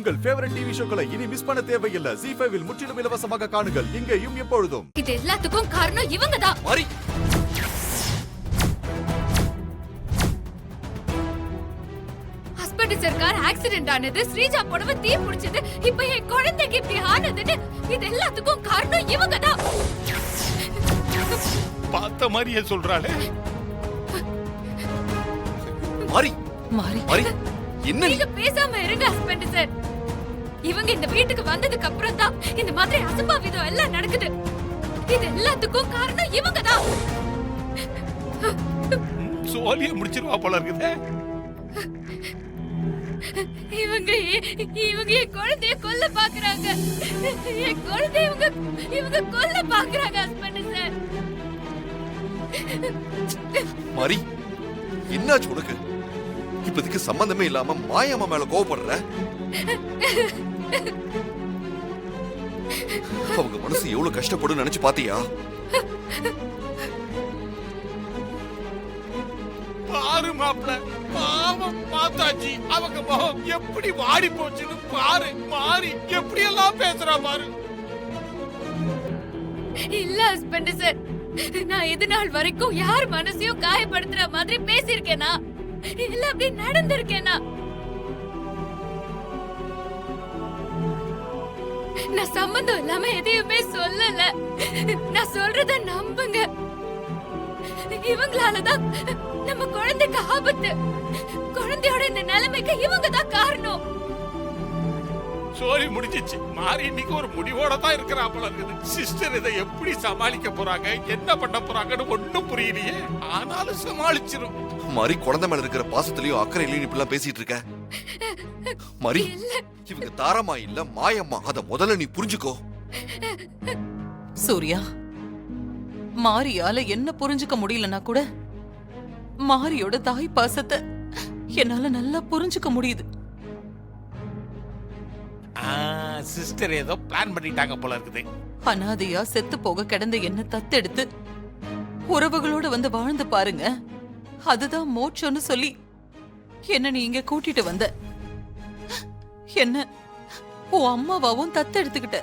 உங்கள் favourite TV ஷோக்களை இனி miss பண்ண தேவையில்லை. ZEE5 இல் முற்றிலும் இலவசமாக காணுங்கள். இங்கேயும் எப்பொழுதும். இது எல்லாத்துக்கும் காரணம் இவங்க தான். மாறி, ஹஸ்பண்ட் சர்க்கார் ஆக்சிடென்ட் ஆனது, ஸ்ரீஜா புடவை தீ பிடிச்சது, இப்ப என் குழந்தைக்கு இப்படி ஆனதுன்னு இது எல்லாத்துக்கும் காரணம் இவங்க தான். பார்த்த மாதிரியே சொல்றாளே. மாறி, மாறி, மாறி, என்ன நீங்க பேசாம இருங்க ஹஸ்பண்ட் சார். இவங்க இந்த வீட்டுக்கு வந்ததுக்கு அப்புறம் தான் இந்த மாதிரி அசம்பாவிதம் எல்லாம் நடக்குது. இது எல்லாத்துக்கும் காரணம் இவங்க தான். சோலிய முடிச்சிருவா போல இருக்குது. இவங்க என் குழந்தைய கொல்ல பாக்குறாங்க. என் குழந்தைய இவங்க கொல்ல பாக்குறாங்க ஹஸ்பண்ட் சார். மாறி, என்னாச்சு உனக்கு? இப்போதைக்கு சம்பந்தமே இல்லாம மாயம்மா மேல கோவப்படுற. அவங்க மனசு எவ்வளவு கஷ்டப்படும் நினைச்சு பாத்தியா? பாரு மாப்ள, பாவம் மாதாஜி, அவங்க முகம் எப்படி வாடி போச்சுன்னு பாரு. மாறி எப்படி எல்லாம் பேசுறா பாரு. இல்ல ஹஸ்பண்ட் சார், நான் இது நாள் வரைக்கும் யார் மனசையும் காயப்படுத்துற மாதிரி பேசியிருக்கேனா? இல்ல அப்படி நடந்திருக்கேனா? நான் சம்பந்தம் இல்லாம எதையுமே சொல்லல. நான் சொல்றத நம்புங்க. இவங்களாலதான் நம்ம குழந்தைக்கு ஆபத்து. குழந்தையோட இந்த நிலைமைக்கு இவங்க தான் காரணம். சோலி முடிஞ்சிச்சு. மாறி இன்னைக்கு ஒரு முடிவோட தான் இருக்கிறா போல இருக்குது. சிஸ்டர் இதை எப்படி சமாளிக்க போறாங்க, என்ன பண்ண போறாங்கன்னு ஒண்ணும் புரியலையே. ஆனாலும் சமாளிச்சிரும். மாறி, குழந்தை மேல இருக்கிற பாசத்திலயும் அக்கறையிலயும் இப்படிலாம் பேசிட்டு இருக்க. மாறி, இவங்க தாரமா இல்ல மாயம்மா, அத முதல்ல நீ புரிஞ்சுக்கோ. சூர்யா, மாரியால என்ன புரிஞ்சுக்க முடியலனா கூட மாரியோட தாய் பாசத்தை என்னால நல்லா புரிஞ்சுக்க முடியுது. சிஸ்டர் ஏதோ பிளான் பண்ணிட்டாங்க போல இருக்குது. அனாதையா செத்து போக கிடந்த என்ன தத்தெடுத்து உறவுகளோட வந்து வாழ்ந்து பாருங்க, அதுதான் மோட்சம்னு சொல்லி என்ன நீ இங்க கூட்டிட்டு வந்த. என்ன உன் அம்மாவாவும் தத்தெடுத்துக்கிட்ட.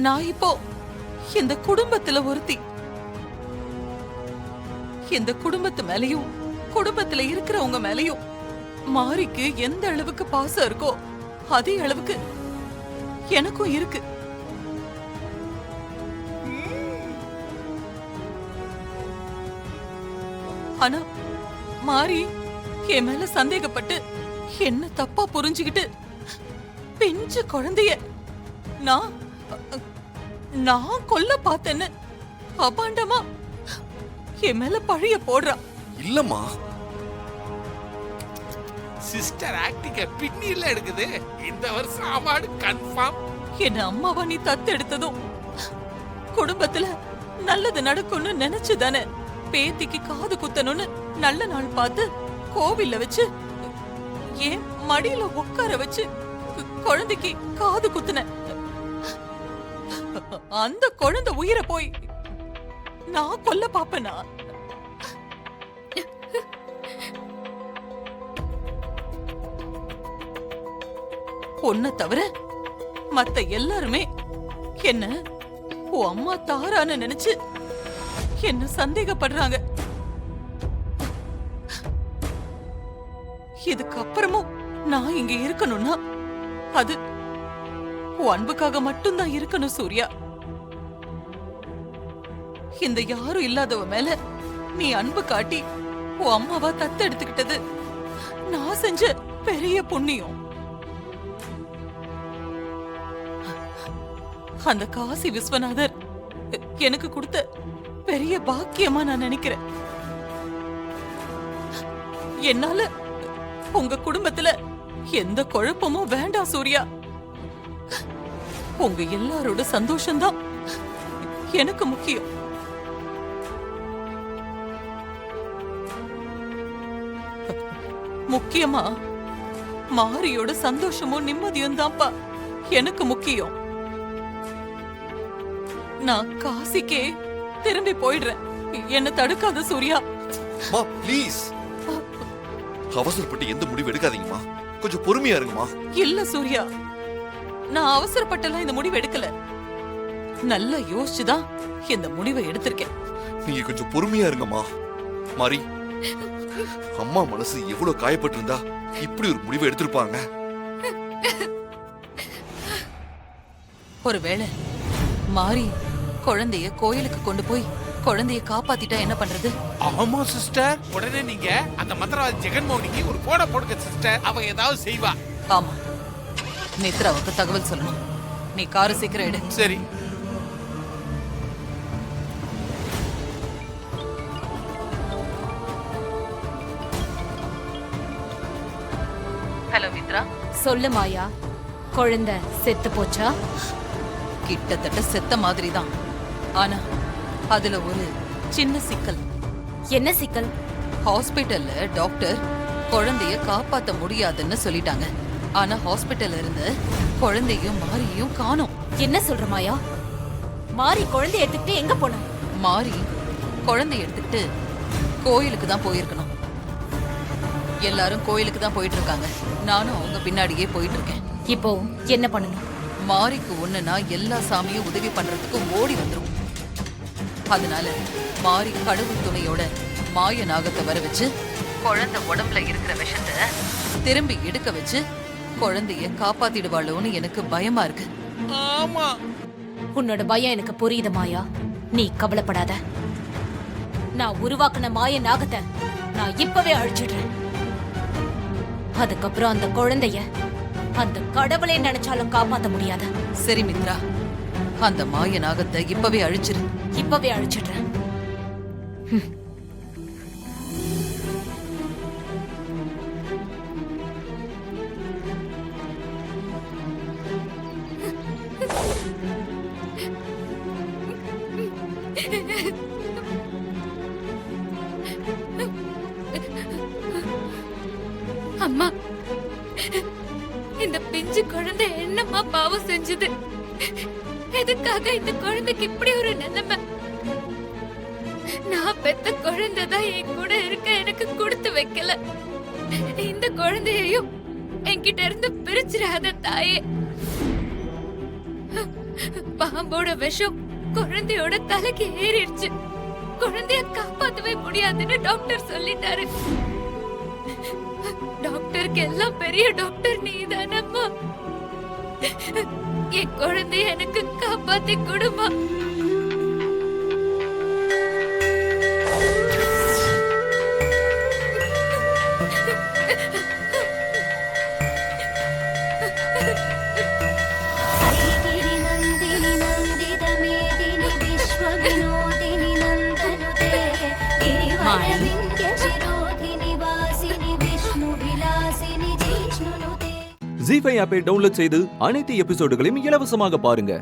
நான் இப்போ இந்த குடும்பத்துல ஒருத்தி. இந்த குடும்பத்து மேலயும் குடும்பத்துல இருக்கிறவங்க மேலயும் மாரிக்கு எந்த அளவுக்கு பாசம் இருக்கோ அதே அளவுக்கு எனக்கும் இருக்கு. ஆனா மாரி என் மேல சந்தேகப்பட்டு என்ன தப்பா புரிஞ்சுக்கிட்டு பிஞ்சு குழந்தைய நான் கொல்ல பார்த்தேன்னு அபாண்டமா என் மேல பழிய போடுறா. இல்லம்மா, சிஸ்டர் ஆக்டிங்க பின்னில எடுக்குது. இந்த வருஷம் அவார்டு கன்ஃபார்ம். என்ன அம்மாவா நீ தத்தெடுத்ததும் குடும்பத்துல நல்லது நடக்கும்னு நினைச்சுதானே பேத்திக்கு காது குத்தணும்னு நல்ல நாள் பார்த்து கோவில்ல வச்சு ஏன் மடியில உட்கார வச்சு குழந்தைக்கு காது குத்துன. அந்த குழந்தை உயிரை போய் நான் கொல்ல பாப்பனா? பொண்ண தவிர மத்த எல்லாருமே என்ன உன் அம்மா தாரான்னு நினைச்சு என்ன சந்தேகப்படுறாங்க. இதுக்கப்புறமும் நான் இங்க இருக்கணும்னா அது உன் அன்புக்காக மட்டும்தான் இருக்கணும் சூர்யா. இந்த யாரும் இல்லாதவ மேல நீ அன்பு காட்டி உன் அம்மாவா தத்தெடுத்துக்கிட்டது நான் செஞ்ச பெரிய புண்ணியம். அந்த காசி விஸ்வநாதர் எனக்கு கொடுத்த பெரிய பாக்கியமா நான் நினைக்கிறேன். என்னால உங்க குடும்பத்துல எந்த குழப்பமும் வேண்டாம் சூர்யா. உங்க எல்லாரோட சந்தோஷம்தான் எனக்கு முக்கியம். முக்கியமா மாரியோட சந்தோஷமும் நிம்மதியும் தான்ப்பா எனக்கு முக்கியம். நான் காசிக்கே திரும்பி போயிடுறேன். என்ன தடுக்காத சூர்யா. மா ப்ளீஸ் அவசரப்பட்டு எந்த முடிவு எடுக்காதீங்கம்மா. கொஞ்சம் பொறுமையா இருங்கம்மா. இல்ல சூர்யா, நான் அவசரப்பட்டெல்லாம் இந்த முடிவு எடுக்கல. நல்லா யோசிச்சுதான் இந்த முடிவை எடுத்திருக்கேன். நீங்க கொஞ்சம் பொறுமையா இருங்கம்மா. மாரி, அம்மா மனசு எவ்வளவு காயப்பட்டு இருந்தா இப்படி ஒரு முடிவை எடுத்திருப்பாங்க. ஒருவேளை மாறி குழந்தைய கோயிலுக்கு கொண்டு போய் குழந்தைய காப்பாத்திட்டா என்ன பண்றது? ஆமா சிஸ்டர், உடனே நீங்க அந்த மந்திரவாதி ஜெகன்மோகனிக்கு ஒரு போட போடுங்க சிஸ்டர். அவ ஏதாவது செய்வா. ஆமா, நேத்ராவுக்கு தகவல் சொல்லணும். நீ காரை சீக்கிரம் எடு. சரி. ஹலோ மித்ரா. சொல்லு மாயா, குழந்தை செத்து போச்சா? கிட்டத்தட்ட செத்த மாதிரி தான். ஆனா அதுல ஒரு சின்ன சிக்கல். என்ன சிக்கல்? ஹாஸ்பிடல்ல டாக்டர் குழந்தைய காப்பாத்த முடியாதுன்னு சொல்லிட்டாங்க. ஆனா ஹாஸ்பிடல்ல இருந்து குழந்தையும் மாரியும் காணோம். என்ன சொல்ற மாயா? மாறி குழந்தை எடுத்துக்கிட்டு எங்க போன? மாறி குழந்தை எடுத்துக்கிட்டு கோயிலுக்கு தான் போயிருக்கணும். எல்லாரும் கோயிலுக்கு தான் போயிட்டு இருக்காங்க. நானும் அவங்க பின்னாடியே போயிட்டு இருக்கேன். இப்போ என்ன பண்ணணும்? மாரிக்கு ஒண்ணுனா எல்லா சாமியும் உதவி பண்றதுக்கு ஓடி வந்துரும். அதனால மாரி கடவுள் துணையோட மாய நாகத்தை வர வச்சு குழந்தை உடம்புல இருக்கிற விஷத்தை திரும்பி எடுக்க வச்சு குழந்தைய காப்பாத்திடுவாளோன்னு எனக்கு பயமா இருக்கு. ஆமா, உன்னோட பயம் எனக்கு புரியுது மாயா. நீ கவலைப்படாத. நான் உருவாக்குன மாய நாகத்தை நான் இப்பவே அழிச்சிடுறேன். அதுக்கப்புறம் அந்த குழந்தைய அந்த கடவுளே நினைச்சாலும் காப்பாத்த முடியாது. சரி மித்ரா, அந்த மாய நாகத்தை இப்பவே அழிச்சிரு. இப்பவே அழிச்சிடுறேன். அம்மா, இந்த பிஞ்சு குழந்தை என்னம்மா பாவம் செஞ்சது? எதுக்காக இந்த குழந்தைக்கு இப்படி ஒரு நிலைமை? நான் பெத்த குழந்தை தான் என் கூட இருக்க எனக்கு கொடுத்து வைக்கல. இந்த குழந்தையையும் என்கிட்ட இருந்து பிரிச்சிடாத தாயே. பாம்போட விஷம் குழந்தையோட தலைக்கு ஏறிடுச்சு. குழந்தைய காப்பாத்தவே முடியாதுன்னு டாக்டர் சொல்லிட்டாரு. டாக்டருக்கு எல்லாம் பெரிய டாக்டர் நீதானம்மா. என் குழந்தைய எனக்கு காப்பாத்தி கொடுமா. ஜீ5 ஆப்பை டவுன்லோட் செய்து அனைத்து எபிசோடுகளையும் இலவசமாக பாருங்க.